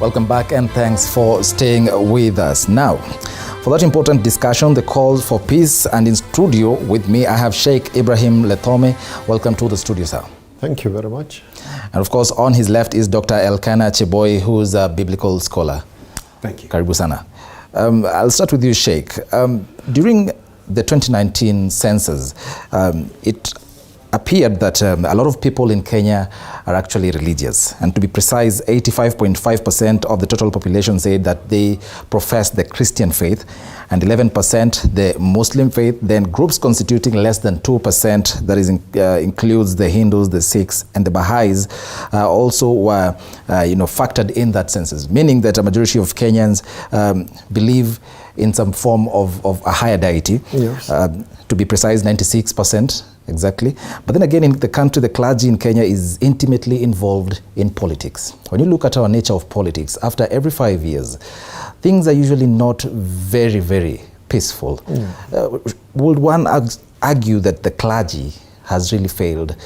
Welcome back and thanks for staying with us. Now, for that important discussion, the call for peace, and in studio with me, I have Sheikh Ibrahim Lethome. Welcome to the studio, sir. Thank you very much. And of course, on his left is Dr. Elkanah Cheboi, who is a biblical scholar. Thank you. Karibu sana. I'll start with you, Sheikh. During the 2019 census, it appeared that a lot of people in Kenya are actually religious. And to be precise, 85.5% of the total population said that they profess the Christian faith, and 11% the Muslim faith. Then groups constituting less than 2%, that is includes the Hindus, the Sikhs, and the Baha'is, also were factored in that census, meaning that a majority of Kenyans believe in some form of a higher deity. Yes. To be precise, 96%. Exactly. But then again, in the country, the clergy in Kenya is intimately involved in politics. When you look at our nature of politics, after every 5 years, things are usually not very, very peaceful. Would one argue that the clergy has really failed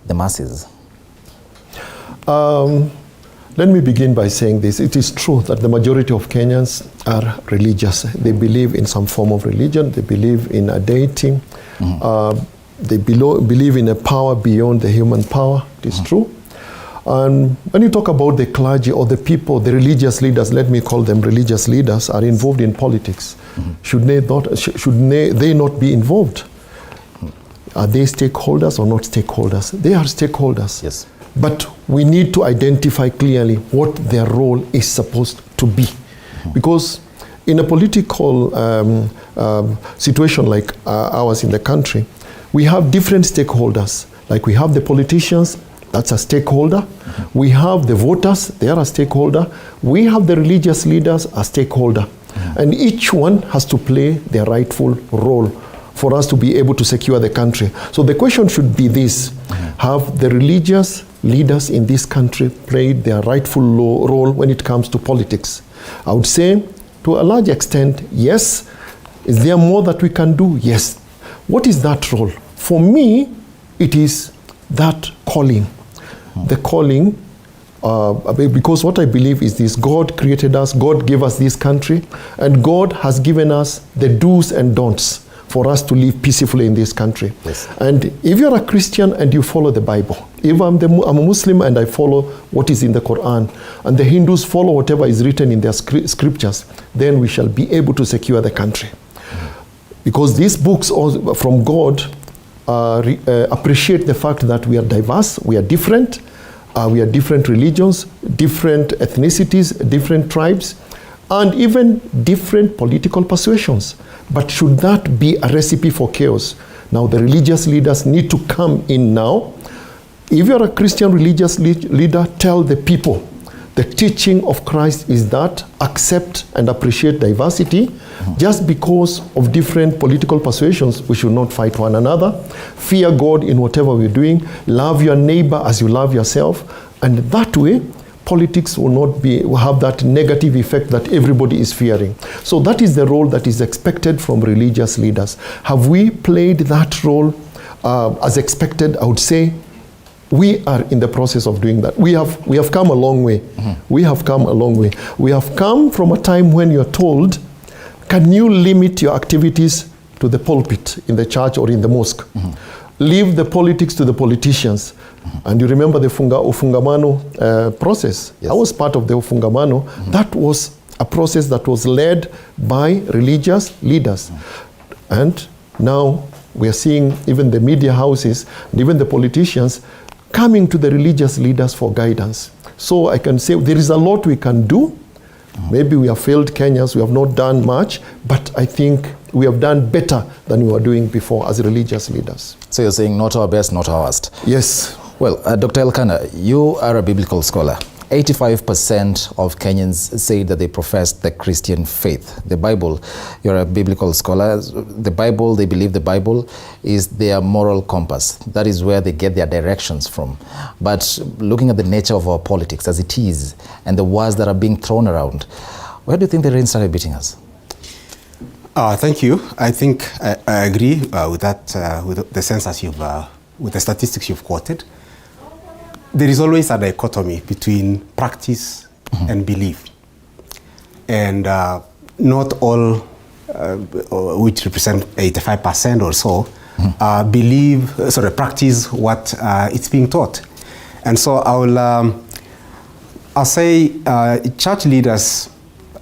the masses? Let me begin by saying this. It is true that the majority of Kenyans are religious. They believe in some form of religion. They believe in a deity. They believe in a power beyond the human power. It is true. And when you talk about the clergy or the people, the religious leaders, let me call them religious leaders, are involved in politics. Should they not be involved? Are they stakeholders or not stakeholders? They are stakeholders. Yes. But we need to identify clearly what their role is supposed to be. Because in a political situation like ours in the country, we have different stakeholders. Like we have the politicians, that's a stakeholder. We have the voters, they are a stakeholder. We have the religious leaders, a stakeholder. And each one has to play their rightful role for us to be able to secure the country. So the question should be this: have the religious leaders in this country played their rightful role when it comes to politics? I would say, to a large extent, yes. Is there more that we can do? Yes. What is that role? For me, it is that calling. The calling, because what I believe is this: God created us, God gave us this country, and God has given us the do's and don'ts for us to live peacefully in this country. Yes. And if you're a Christian and you follow the Bible, if I'm a Muslim and I follow what is in the Quran, and the Hindus follow whatever is written in their scriptures, then we shall be able to secure the country. Because these books from God appreciate the fact that we are diverse, we are different religions, different ethnicities, different tribes, and even different political persuasions. But should that be a recipe for chaos? Now the religious leaders need to come in now. If you're a Christian religious leader, tell the people the teaching of Christ is that accept and appreciate diversity. Just because of different political persuasions, we should not fight one another. Fear God in whatever we're doing. Love your neighbor as you love yourself. And that way, politics will have that negative effect that everybody is fearing. So that is the role that is expected from religious leaders. Have we played that role as expected? I would say we are in the process of doing that. We have come a long way. We have come a long way. We have come from a time when you're told, can you limit your activities to the pulpit in the church or in the mosque? Leave the politics to the politicians. And you remember the Ufungamano process. Yes. I was part of the Ufungamano. That was a process that was led by religious leaders. And now we are seeing even the media houses and even the politicians coming to the religious leaders for guidance. So I can say there is a lot we can do. Maybe we have failed Kenyans, we have not done much, but I think we have done better than we were doing before as religious leaders. So you're saying not our best, not our worst. Yes. Well, Dr. Elkanah, you are a biblical scholar. 85% of Kenyans say that they profess the Christian faith. The Bible, you're a biblical scholar. The Bible, they believe the Bible is their moral compass. That is where they get their directions from. But looking at the nature of our politics as it is, and the words that are being thrown around, where do you think the rain started beating us? Thank you. I think I agree with that, with the census with the statistics you've quoted. There is always a dichotomy between practice and belief. And not all, which represent 85% or so, practice what it's being taught. And so I'll say church leaders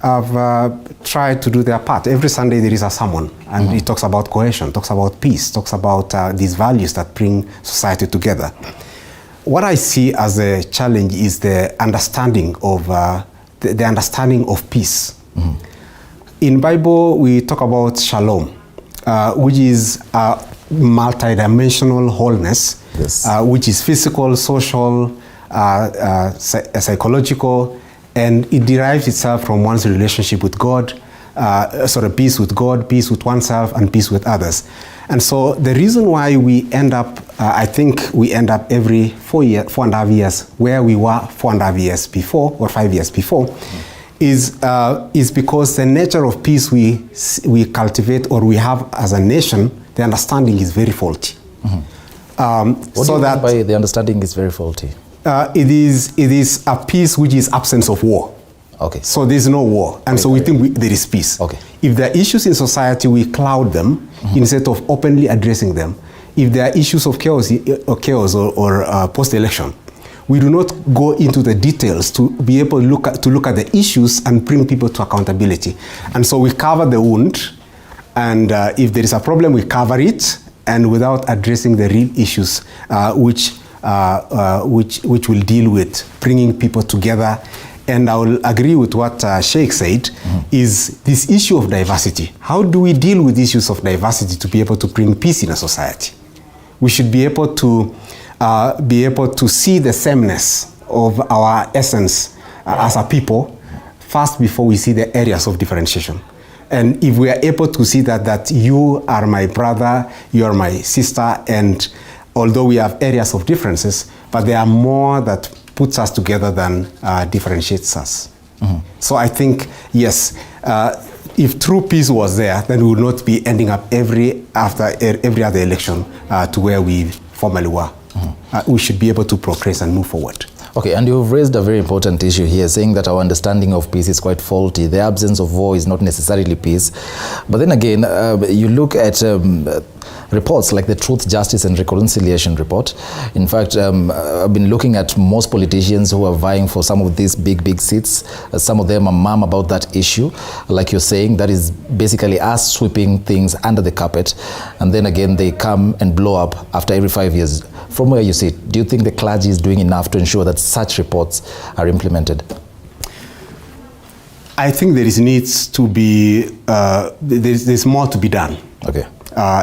have tried to do their part. Every Sunday there is a sermon, and it talks about cohesion, talks about peace, talks about these values that bring society together. What I see as a challenge is the understanding of the understanding of peace. In Bible, we talk about shalom, which is a multidimensional wholeness, Yes. Which is physical, social, psychological, and it derives itself from one's relationship with God, peace with God, peace with oneself, and peace with others. And so the reason why we end up, I think we end up every 4.5 years where we were 4.5 years before, or 5 years before, is because the nature of peace we cultivate or we have as a nation, the understanding is very faulty. What do you mean by the understanding is very faulty? It is a peace which is absence of war. Okay. So there's no war, and so we think there is peace. Okay. If there are issues in society, we cloud them instead of openly addressing them. If there are issues of chaos or post-election, we do not go into the details to be able to look at the issues and bring people to accountability. And so we cover the wound, and if there is a problem, we cover it, and without addressing the real issues, which will deal with bringing people together. And I will agree with what Sheikh said, is this issue of diversity. How do we deal with issues of diversity to be able to bring peace in a society? We should be able to see the sameness of our essence as a people first before we see the areas of differentiation. And if we are able to see that you are my brother, you are my sister, and although we have areas of differences, but there are more that puts us together than differentiates us. So I think, yes, if true peace was there, then we would not be ending up after every other election to where we formerly were. We should be able to progress and move forward. Okay, and you've raised a very important issue here, saying that our understanding of peace is quite faulty. The absence of war is not necessarily peace. But then again, you look at reports like the Truth, Justice and Reconciliation report. In fact, I've been looking at most politicians who are vying for some of these big seats. Some of them are mum about that issue. Like you're saying, that is basically us sweeping things under the carpet. And then again, they come and blow up after every 5 years. From where you sit, do you think the clergy is doing enough to ensure that such reports are implemented? I think there needs to be, there's more to be done. Okay.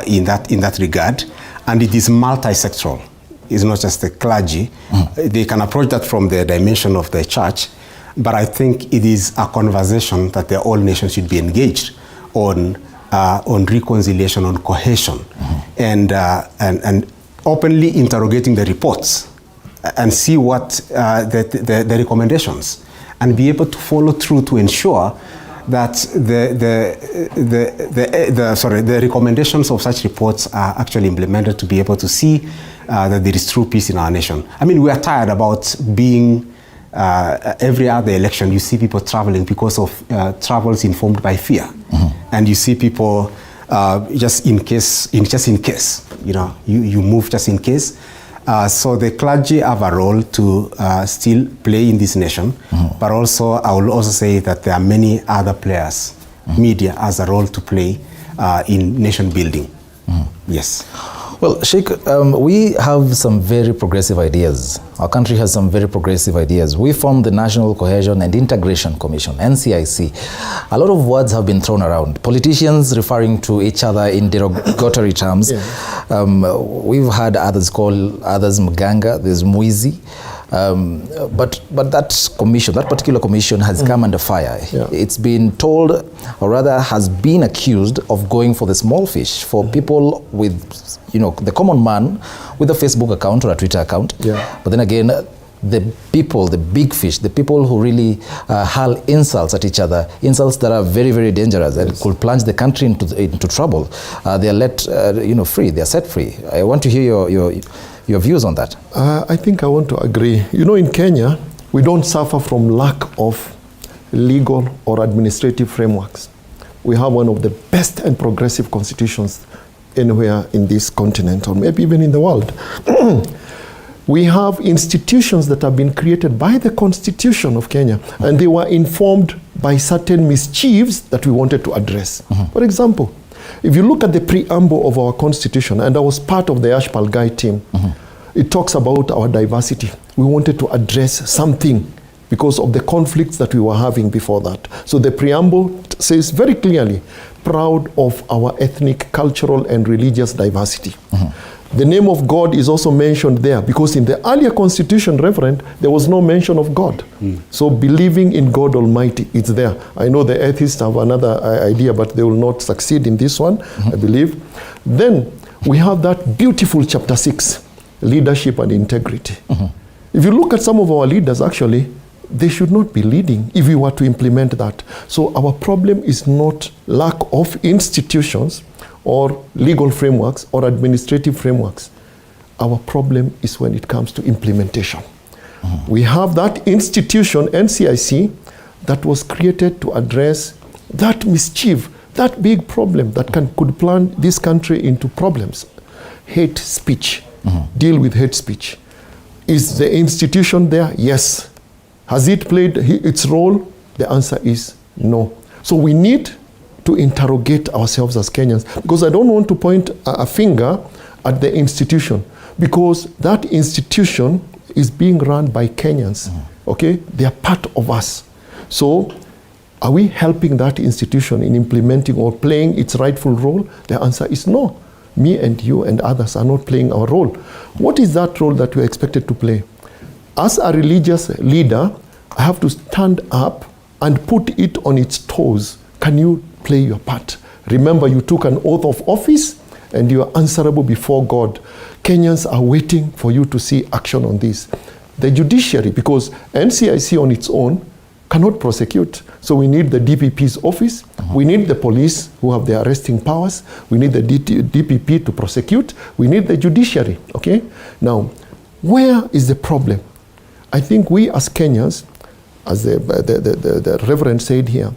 In that regard, and it is multi-sectoral. It's not just the clergy. They can approach that from the dimension of the church, but I think it is a conversation that the all nations should be engaged on reconciliation, on cohesion, and openly interrogating the reports and see what the recommendations, and be able to follow through to ensure that the recommendations of such reports are actually implemented, to be able to see that there is true peace in our nation. I mean, we are tired about being every other election. You see people traveling because of travels informed by fear, and you see people just in case. You know, you move just in case. So the clergy have a role to still play in this nation, but also I will also say that there are many other players. Media has a role to play in nation building. Yes. Well, Sheikh, we have some very progressive ideas. Our country has some very progressive ideas. We formed the National Cohesion and Integration Commission, NCIC. A lot of words have been thrown around. Politicians referring to each other in derogatory terms. We've had others call others Mganga, there's Mwizi. But that commission, that particular commission has come under fire. It's been told, or rather has been accused of going for the small fish, for people with, the common man with a Facebook account or a Twitter account. But then again, the people, the big fish, the people who really hurl insults at each other, insults that are very, very dangerous and could plunge the country into trouble. They are let, free. They are set free. I want to hear your views on that. I think I want to agree. In Kenya, We don't suffer from lack of legal or administrative frameworks. We have one of the best and progressive constitutions anywhere in this continent, or maybe even in the world. We have institutions that have been created by the Constitution of Kenya, and they were informed by certain mischiefs that we wanted to address. For example, if you look at the preamble of our Constitution, and I was part of the Ashpal Guy team, it talks about our diversity. We wanted to address something because of the conflicts that we were having before that. So the preamble says very clearly, proud of our ethnic, cultural, and religious diversity. The name of God is also mentioned there, because in the earlier constitution, Reverend, there was no mention of God. So believing in God Almighty, it's there. I know the atheists have another idea, but they will not succeed in this one, I believe. Then we have that beautiful chapter 6, leadership and integrity. If you look at some of our leaders, actually, they should not be leading if we were to implement that. So our problem is not lack of institutions or legal frameworks or administrative frameworks. Our problem is when it comes to implementation. We have that institution, NCIC, that was created to address that mischief, that big problem that could plunge this country into problems. Hate speech. Deal with hate speech. Is the institution there? Yes. Has it played its role? The answer is no. So we need to interrogate ourselves as Kenyans, because I don't want to point a finger at the institution, because that institution is being run by Kenyans. Okay? They are part of us. So are we helping that institution in implementing or playing its rightful role? The answer is no. Me and you and others are not playing our role. What is that role that we're expected to play? As a religious leader, I have to stand up and put it on its toes. Can you play your part? Remember, you took an oath of office and you are answerable before God. Kenyans are waiting for you to see action on this. The judiciary, because NCIC on its own cannot prosecute. So we need the DPP's office. We need the police who have the arresting powers. We need the DPP to prosecute. We need the judiciary, okay? Now, where is the problem? I think we as Kenyans, as the Reverend said here,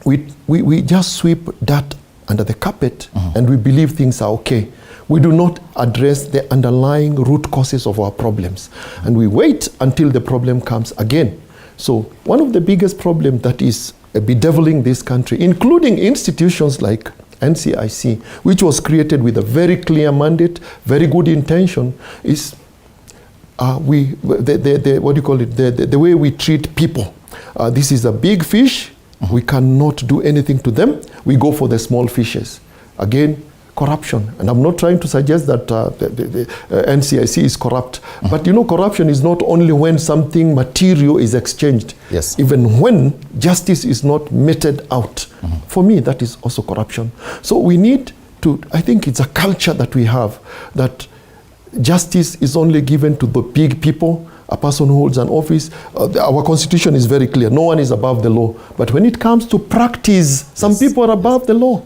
we just sweep that under the carpet and we believe things are okay. We do not address the underlying root causes of our problems. And we wait until the problem comes again. So one of the biggest problems that is bedeviling this country, including institutions like NCIC, which was created with a very clear mandate, very good intention, is the way we treat people. This is a big fish. We cannot do anything to them. We go for the small fishes. Again, corruption. And I'm not trying to suggest that the NCIC is corrupt. But you know, corruption is not only when something material is exchanged. Yes. Even when justice is not meted out. For me, that is also corruption. So we need to, I think it's a culture that we have, that justice is only given to the big people, a person who holds an office. Our constitution is very clear. No one is above the law. But when it comes to practice, some people are above the law.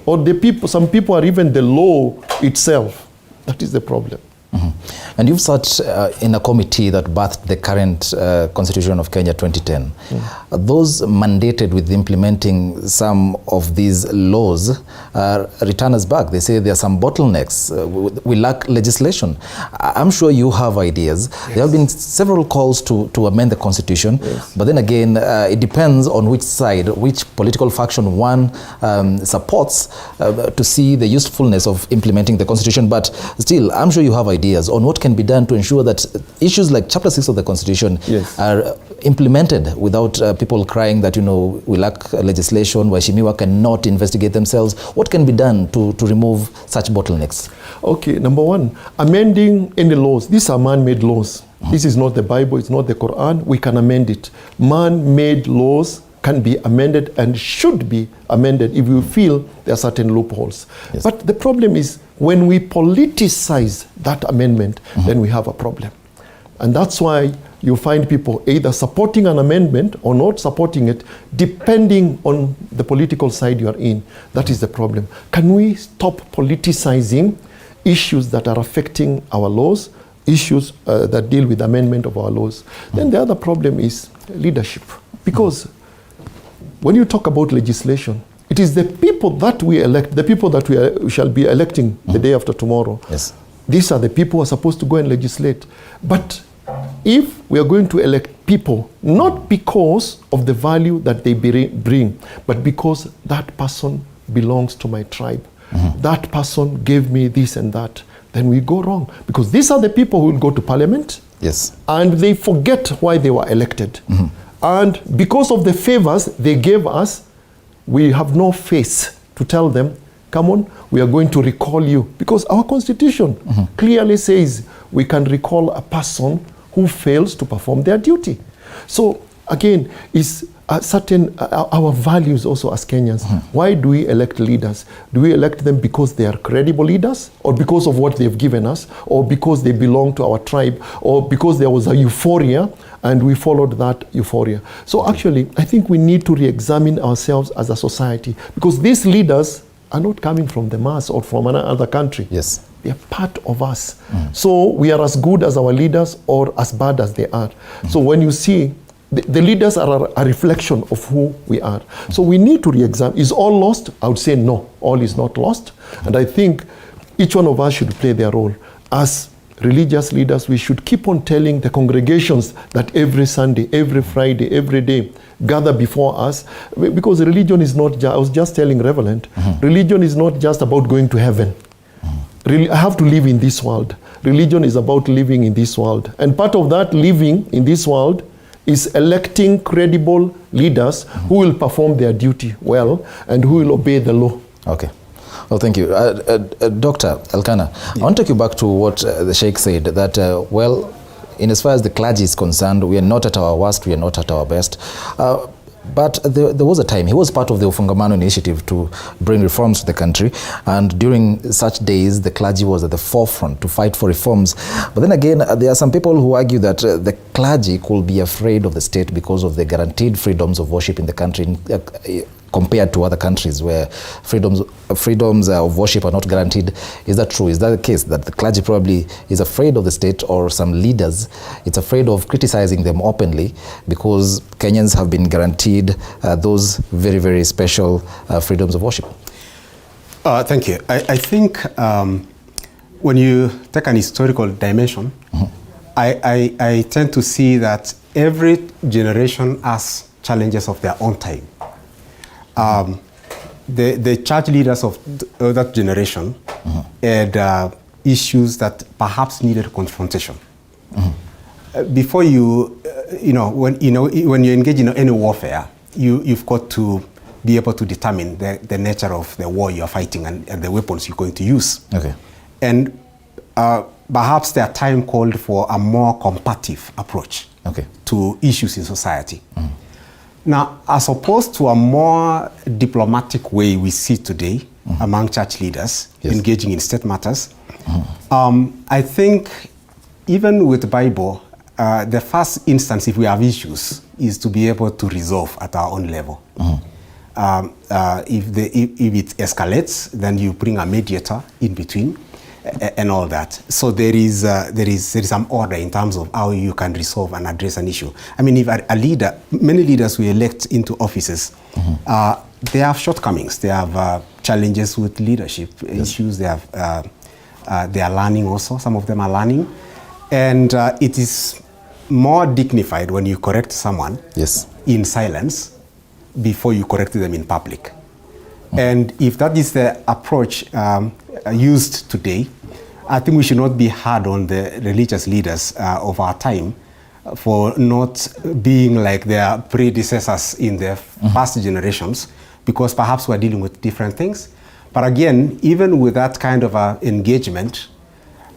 Or some people are even the law itself. That is the problem. And you've sat in a committee that birthed the current Constitution of Kenya 2010. Those mandated with implementing some of these laws return us back. They say there are some bottlenecks. We lack legislation. I'm sure you have ideas. Yes. There have been several calls to amend the Constitution. Yes. But then again, it depends on which side, which political faction one supports to see the usefulness of implementing the Constitution. But still, I'm sure you have ideas on what can be done to ensure that issues like Chapter 6 of the Constitution are implemented without people crying that, you know, we lack legislation, Waheshimiwa cannot investigate themselves. What can be done to remove such bottlenecks? Okay, number one, amending any laws. These are man-made laws. This is not the Bible, it's not the Quran. We can amend it. Man-made laws can be amended and should be amended if you feel there are certain loopholes. Yes. But the problem is when we politicize that amendment, then we have a problem. And that's why you find people either supporting an amendment or not supporting it, depending on the political side you are in. That is the problem. Can we stop politicizing issues that are affecting our laws, issues that deal with amendment of our laws. Then the other problem is leadership. Because when you talk about legislation, it is the people that we elect, the people that we shall be electing the day after tomorrow. Yes. These are the people who are supposed to go and legislate. But if we are going to elect people, not because of the value that they bring, but because that person belongs to my tribe, that person gave me this and that, then we go wrong. Because these are the people who will go to parliament, yes, and they forget why they were elected. And because of the favors they gave us, we have no face to tell them, come on, we are going to recall you. Because our constitution clearly says we can recall a person who fails to perform their duty. So again, it's certain our values also as Kenyans. Why do we elect leaders? Do we elect them because they are credible leaders, or because of what they've given us, or because they belong to our tribe, or because there was a euphoria and we followed that euphoria? So actually, I think we need to re-examine ourselves as a society, because these leaders are not coming from the mass or from another country. Yes. They are part of us. So we are as good as our leaders or as bad as they are. So when you see, the leaders are a reflection of who we are. So we need to re-examine. Is all lost? I would say no, all is not lost. And I think each one of us should play their role. As religious leaders, we should keep on telling the congregations that every Sunday, every Friday, every day, gather before us. Because religion is not, I was just telling Reverend, religion is not just about going to heaven. I have to live in this world. Religion is about living in this world. And part of that living in this world is electing credible leaders who will perform their duty well and who will obey the law. Okay. Well, thank you. Dr. Elkanah, I want to take you back to what the Sheikh said, that, well, in as far as the clergy is concerned, we are not at our worst, we are not at our best. But there was a time, he was part of the Ufungamano initiative to bring reforms to the country, and during such days, the clergy was at the forefront to fight for reforms. But then again, there are some people who argue that the clergy could be afraid of the state because of the guaranteed freedoms of worship in the country, compared to other countries where freedoms of worship are not guaranteed. Is that true? Is that the case, that the clergy probably is afraid of the state, or some leaders, it's afraid of criticizing them openly because Kenyans have been guaranteed those very, very special freedoms of worship? Thank you. I think when you take an historical dimension, I tend to see that every generation has challenges of their own time. The church leaders of that generation had issues that perhaps needed confrontation. Before when you engage in any warfare, you've got to be able to determine the nature of the war you are fighting and the weapons you're going to use. Okay. And perhaps their time called for a more combative approach to issues in society. Now, as opposed to a more diplomatic way we see today among church leaders engaging in state matters, I think even with the Bible, the first instance, if we have issues, is to be able to resolve at our own level. If it escalates, then you bring a mediator in between and all that. So there is some order in terms of how you can resolve and address an issue. I mean, if a leader, many leaders we elect into offices, they have shortcomings. They have challenges with leadership issues. They are learning also. Some of them are learning, and it is more dignified when you correct someone in silence before you correct them in public. And if that is the approach used today, I think we should not be hard on the religious leaders of our time for not being like their predecessors in the past generations, because perhaps we're dealing with different things. But again, even with that kind of engagement,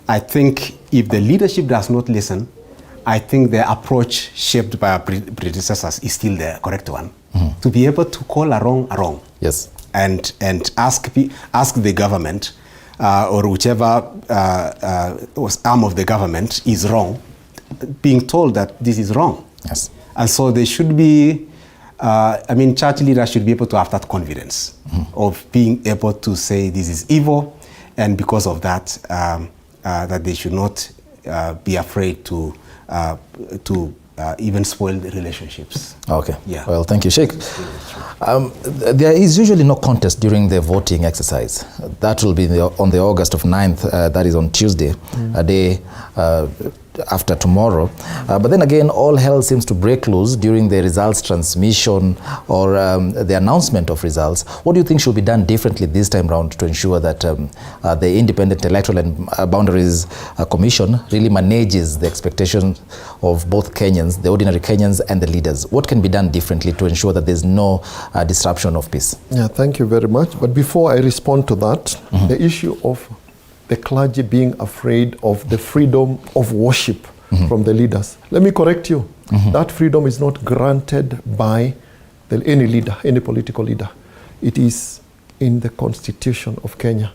I think if the leadership does not listen, I think the approach shaped by our predecessors is still the correct one. To be able to call a wrong. Yes. And ask the government or whichever arm of the government is wrong, being told that this is wrong. Yes. And so they should be, church leaders should be able to have that confidence of being able to say this is evil, and because of that, that they should not be afraid to even spoil the relationships. Okay. Yeah. Well, thank you, Sheikh. There is usually no contest during the voting exercise. That will be on the August of 9th. That is on Tuesday, a day after tomorrow. But then again, all hell seems to break loose during the results transmission or the announcement of results. What do you think should be done differently this time round to ensure that the Independent Electoral and Boundaries Commission really manages the expectations of both Kenyans, the ordinary Kenyans, and the leaders? What can be done differently to ensure that there's no disruption of peace? Yeah, thank you very much. But before I respond to that, the issue of the clergy being afraid of the freedom of worship from the leaders. Let me correct you. That freedom is not granted by any leader, any political leader. It is in the Constitution of Kenya.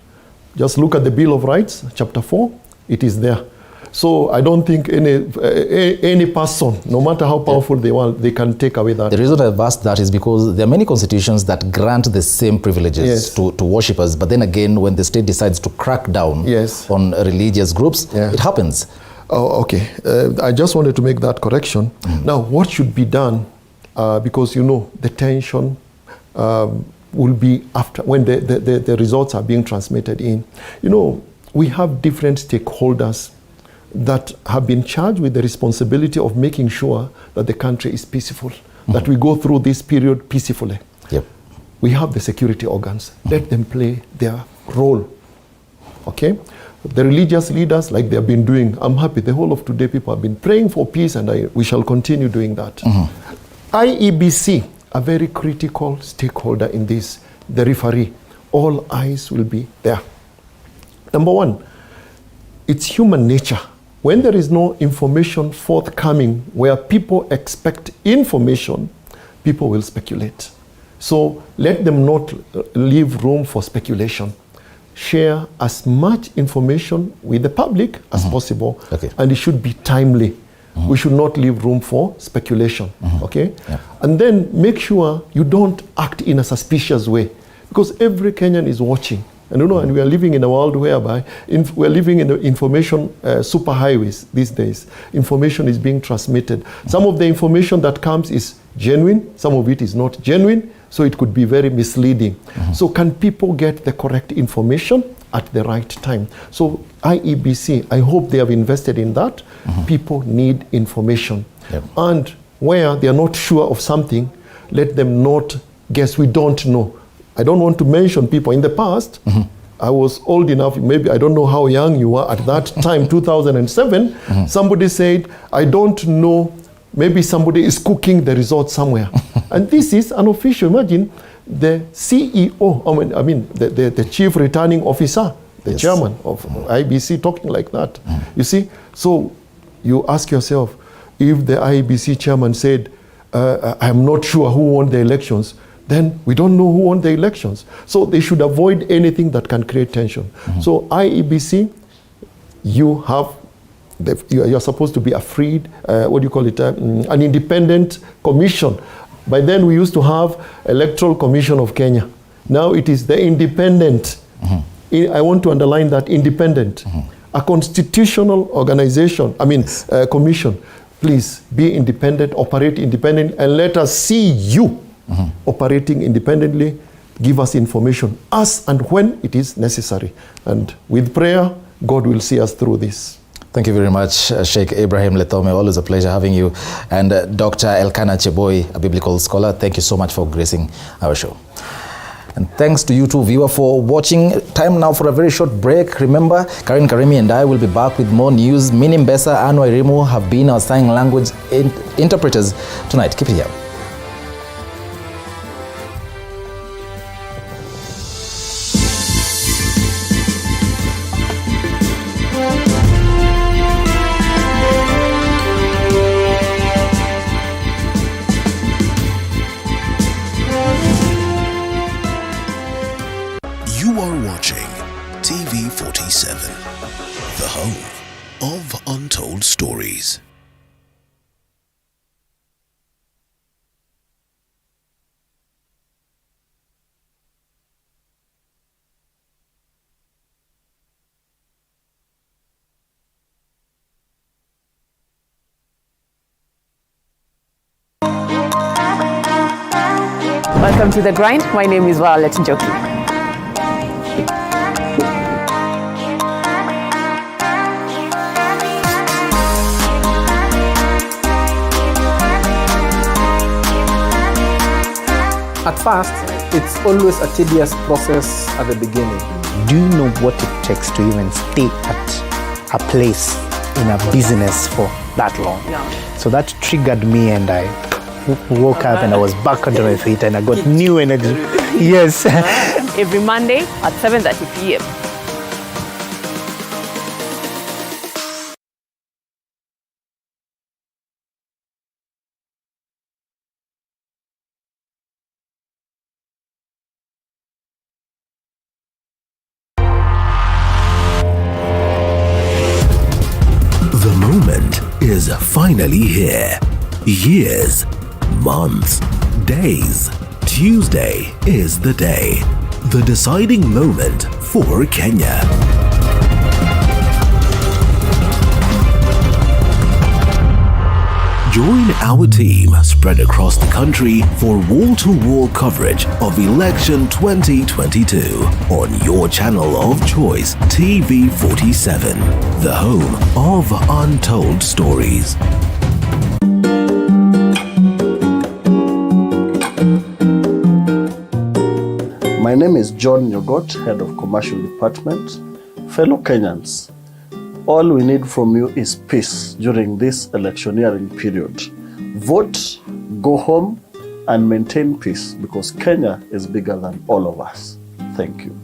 Just look at the Bill of Rights, chapter 4. It is there. So I don't think any person, no matter how powerful they want, they can take away that. The reason I've asked that is because there are many constitutions that grant the same privileges to worshippers, but then again, when the state decides to crack down on religious groups, it happens. Oh, okay. I just wanted to make that correction. Now, what should be done? Because the tension will be after when the results are being transmitted in. We have different stakeholders that have been charged with the responsibility of making sure that the country is peaceful, that we go through this period peacefully. Yep. We have the security organs. Let them play their role. Okay? The religious leaders, like they have been doing, I'm happy. The whole of today, people have been praying for peace, and we shall continue doing that. IEBC, a very critical stakeholder in this, the referee. All eyes will be there. Number one, it's human nature. When there is no information forthcoming where people expect information, people will speculate. So let them not leave room for speculation. Share as much information with the public as possible, and it should be timely. We should not leave room for speculation, okay? Yeah. And then make sure you don't act in a suspicious way, because every Kenyan is watching. And and we are living in a world whereby we are living in the information superhighways these days. Information is being transmitted. Some of the information that comes is genuine, some of it is not genuine, so it could be very misleading. So can people get the correct information at the right time? So IEBC, I hope they have invested in that. People need information. And where they are not sure of something, let them not guess. We don't know. I don't want to mention people. In the past, I was old enough, maybe I don't know how young you were at that time, 2007, somebody said, I don't know, maybe somebody is cooking the result somewhere. And this is an official. Imagine the CEO, I mean the chief returning officer, the chairman of IBC talking like that. You see, so you ask yourself, if the IBC chairman said, I'm not sure who won the elections, then we don't know who won the elections. So they should avoid anything that can create tension. So IEBC, you're supposed to be a freed, what do you call it, an independent commission. By then we used to have Electoral Commission of Kenya. Now it is the independent. I want to underline that, independent. A constitutional organization, commission. Please be independent, operate independent, and let us see you operating independently. Give us information as and when it is necessary. And with prayer, God will see us through this. Thank you very much, Sheikh Ibrahim Lethome. Always a pleasure having you. And Dr. Elkanah Cheboi, a biblical scholar, thank you so much for gracing our show. And thanks to you too, viewer, for watching. Time now for a very short break. Remember, Karen Karimi and I will be back with more news. Mini Mbesa and Wairimu have been our sign language interpreters tonight. Keep it here. You are watching TV 47, the home of untold stories. Welcome to The Grind. My name is Violet Njoki. At first, it's always a tedious process at the beginning. Do you know what it takes to even stay at a place in a business for that long? No. So that triggered me, and I woke up and I was back on the feet and I got new energy. Yes. Every Monday at 7:30 p.m. The moment is finally here. Years, months, days. Tuesday is the day. The deciding moment for Kenya. Join our team spread across the country for wall-to-wall coverage of Election 2022 on your channel of choice, TV47, the home of untold stories. My name is John Nyogot, Head of Commercial Department. Fellow Kenyans, all we need from you is peace during this electioneering period. Vote, go home, and maintain peace because Kenya is bigger than all of us. Thank you.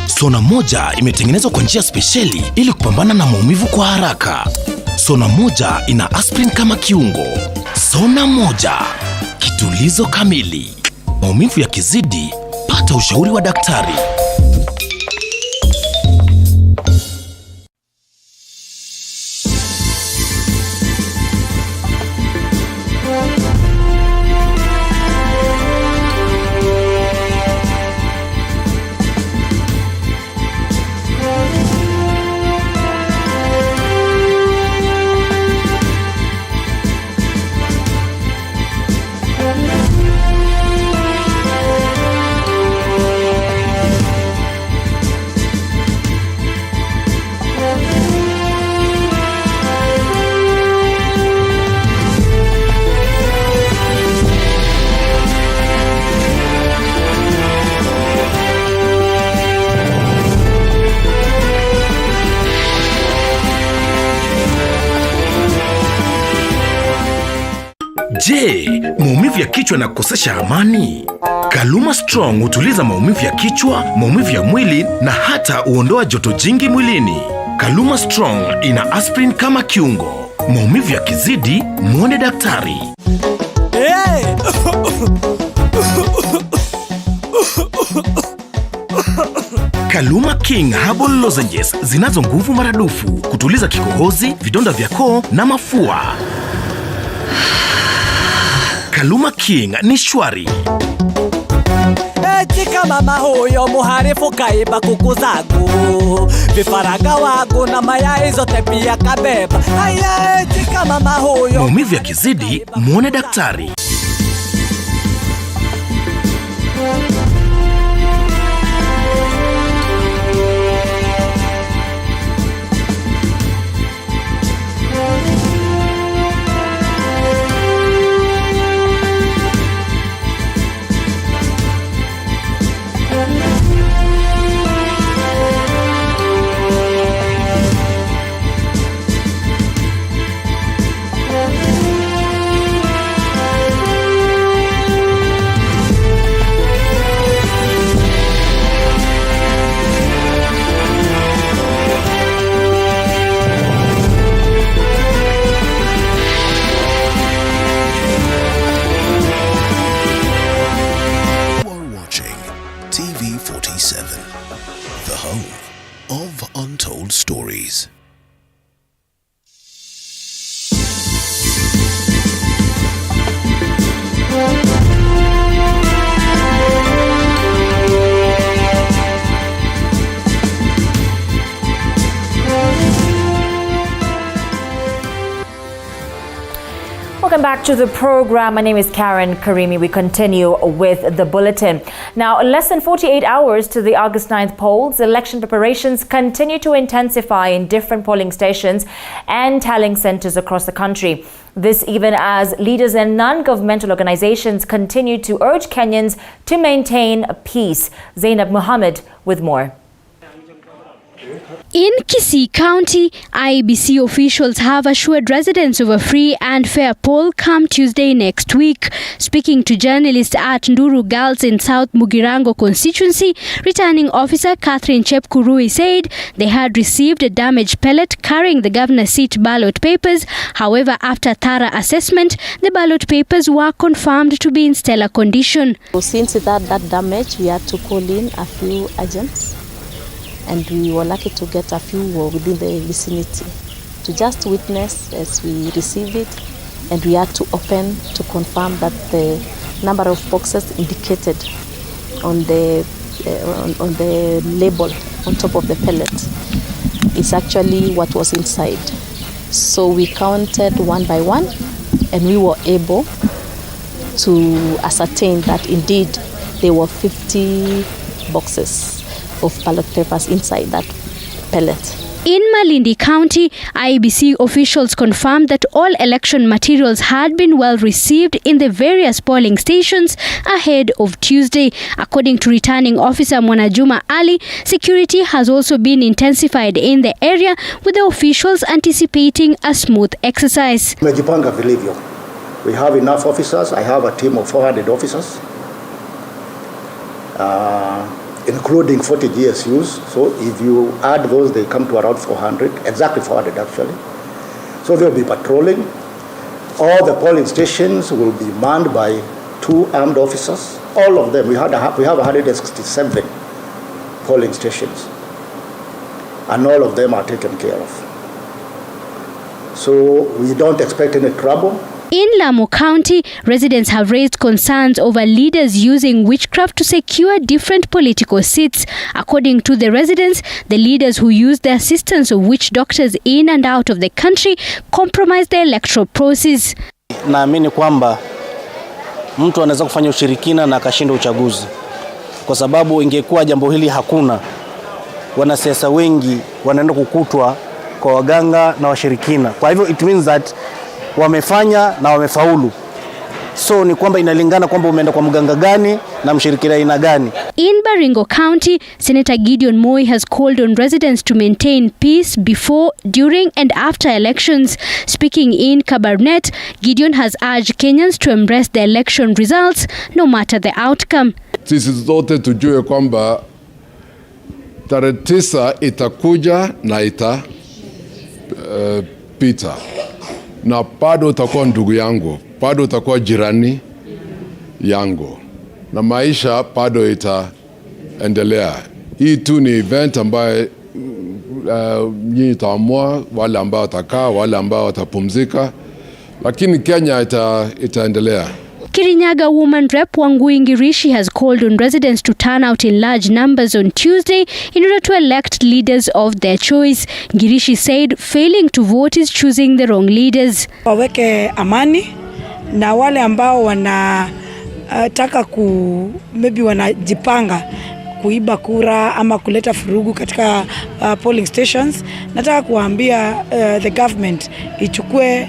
Sona moja imetengenezwa kwa njia spesheli ili kupambana na maumivu kwa haraka. Sona moja ina aspirin kama kiungo. Sona moja, kitulizo kamili. Maumivu yakizidi, pata ushauri wa daktari. Je, maumivu ya kichwa na kukosesha amani? Kaluma Strong hutuliza maumivu ya kichwa, maumivu ya mwili na hata huondoa joto jingi mwilini. Kaluma Strong ina aspirin kama kiungo. Maumivu yakizidi, muone daktari. Kaluma King Herbal Lozenges zinazo nguvu maradufu kutuliza kikohozi, vidonda vya koo na mafua. Kaluma King ni shwari. Tika mama huyo muharifu kaiba kuku zangu, vifaranga wangu na mayai zote pia kabeba. Aya, tika mama huyo. Maumivu yakizidi, muone daktari. Welcome back to the program. My name is Karen Karimi. We continue with the bulletin. Now, less than 48 hours to the August 9th polls, election preparations continue to intensify in different polling stations and tallying centers across the country. This even as leaders and non-governmental organizations continue to urge Kenyans to maintain peace. Zainab Mohammed with more. In Kisii County, IEBC officials have assured residents of a free and fair poll come Tuesday next week. Speaking to journalists at Nduru Girls in South Mugirango constituency, returning officer Catherine Chepkurui said they had received a damaged pellet carrying the governor's seat ballot papers. However, after thorough assessment, the ballot papers were confirmed to be in stellar condition. Since that damage, we had to call in a few agents. And we were lucky to get a few within the vicinity to just witness as we receive it, and we had to open to confirm that the number of boxes indicated on the label on top of the pellet is actually what was inside. So we counted one by one, and we were able to ascertain that indeed there were 50 boxes of ballot papers inside that pellet. In Malindi County, IEBC officials confirmed that all election materials had been well received in the various polling stations ahead of Tuesday. According to returning officer Mwanajuma Ali, security has also been intensified in the area, with the officials anticipating a smooth exercise. Tumejipanga vilivyo. We have enough officers. I have a team of 400 officers. Including 40 GSUs. So if you add those, they come to around 400, exactly 400 actually. So they'll be patrolling. All the polling stations will be manned by 2 armed officers. All of them. We have 167 polling stations. And all of them are taken care of. So we don't expect any trouble. In Lamu County, residents have raised concerns over leaders using witchcraft to secure different political seats. According to the residents, the leaders who use the assistance of witch doctors in and out of the country compromise the electoral process. Naamini kwamba mtu anaweza kufanya ushirikina na akashinda uchaguzi. Kwa sababu ingekuwa jambo hili hakuna, wanasiasa wengi wanaenda kukutwa kwa waganga na washirikina. Kwa hivyo it means that wamefanya na wamefaulu. So ni kwamba inalingana kwamba umeenda kwa mganga gani na mshirikina aina gani. In Baringo County, Senator Gideon Moi has called on residents to maintain peace before, during and after elections. Speaking in Kabarnet, Gideon has urged Kenyans to embrace the election results no matter the outcome. Sisi zote tujue kwamba tarehe 9 itakuja na pita. Na bado utakuwa ndugu yangu, bado utakuwa jirani yangu, na maisha bado itaendelea. Hii tu ni event ambaye nyinyi taamua, wale ambao watakaa, wale ambao watapumzika, lakini Kenya itaendelea. Kirinyaga woman rep Wangui Ngirishi has called on residents to turn out in large numbers on Tuesday in order to elect leaders of their choice. Ngirishi said failing to vote is choosing the wrong leaders. Waweke amani na wale ambao wanataka maybe wanajipanga kuiba kura ama kuleta furugu katika polling stations. Nataka kuambia the government ichukue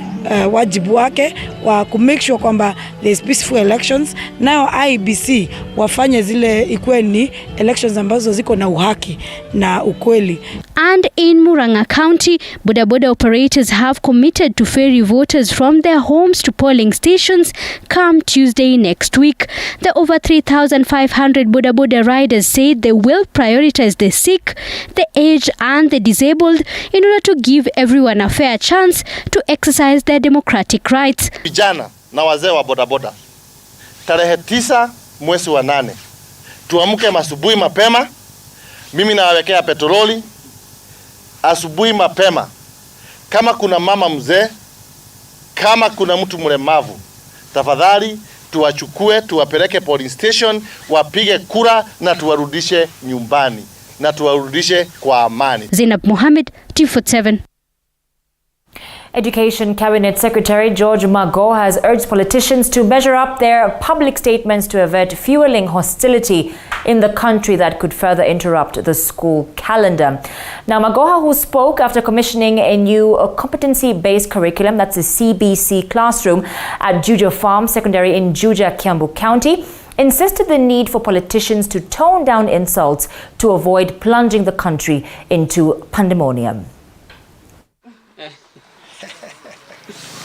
wajibu wake wa make sure kwamba there is peaceful elections. Now IEBC wafanye zile ikuwe ni elections ambazo ziko na uhaki na ukweli. And in Murang'a County, bodaboda operators have committed to ferry voters from their homes to polling stations come Tuesday next week. The over 3,500 bodaboda riders said they will prioritize the sick, the aged and the disabled in order to give everyone a fair chance to exercise their democratic rights. Vijana na wazee wa bodaboda, tarehe 9 mwezi wa 8, tuamke asubuhi mapema. Mimi nawawekea petroli asubuhi mapema. Kama kuna mama mzee, kama kuna mtu mlemavu, tafadhali tuwachukue, tuwapeleke polling station, wapige kura na tuwarudishe nyumbani na tuwarudishe kwa amani. Zainab Mohammed, T47. Education Cabinet Secretary George Mago has urged politicians to measure up their public statements to avert fueling hostility in the country that could further interrupt the school calendar. Now, Magoha, who spoke after commissioning a new competency-based curriculum, that's a CBC classroom at Juja Farm Secondary in Juja, Kiambu County, insisted the need for politicians to tone down insults to avoid plunging the country into pandemonium.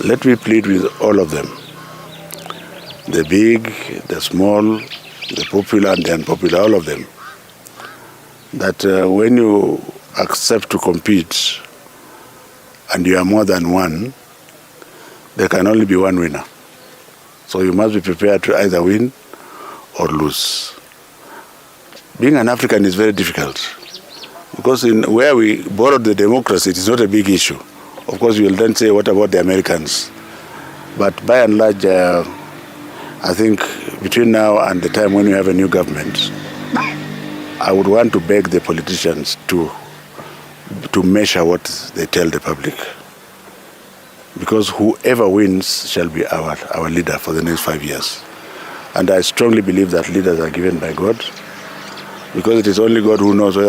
Let me plead with all of them, the big, the small, the popular and the unpopular, all of them, that when you accept to compete and you are more than one, there can only be one winner. So you must be prepared to either win or lose. Being an African is very difficult because where we borrowed the democracy, it is not a big issue. Of course, you will then say, what about the Americans? But by and large, I think between now and the time when we have a new government, I would want to beg the politicians to measure what they tell the public. Because whoever wins shall be our leader for the next 5 years. And I strongly believe that leaders are given by God, because it is only God who knows whether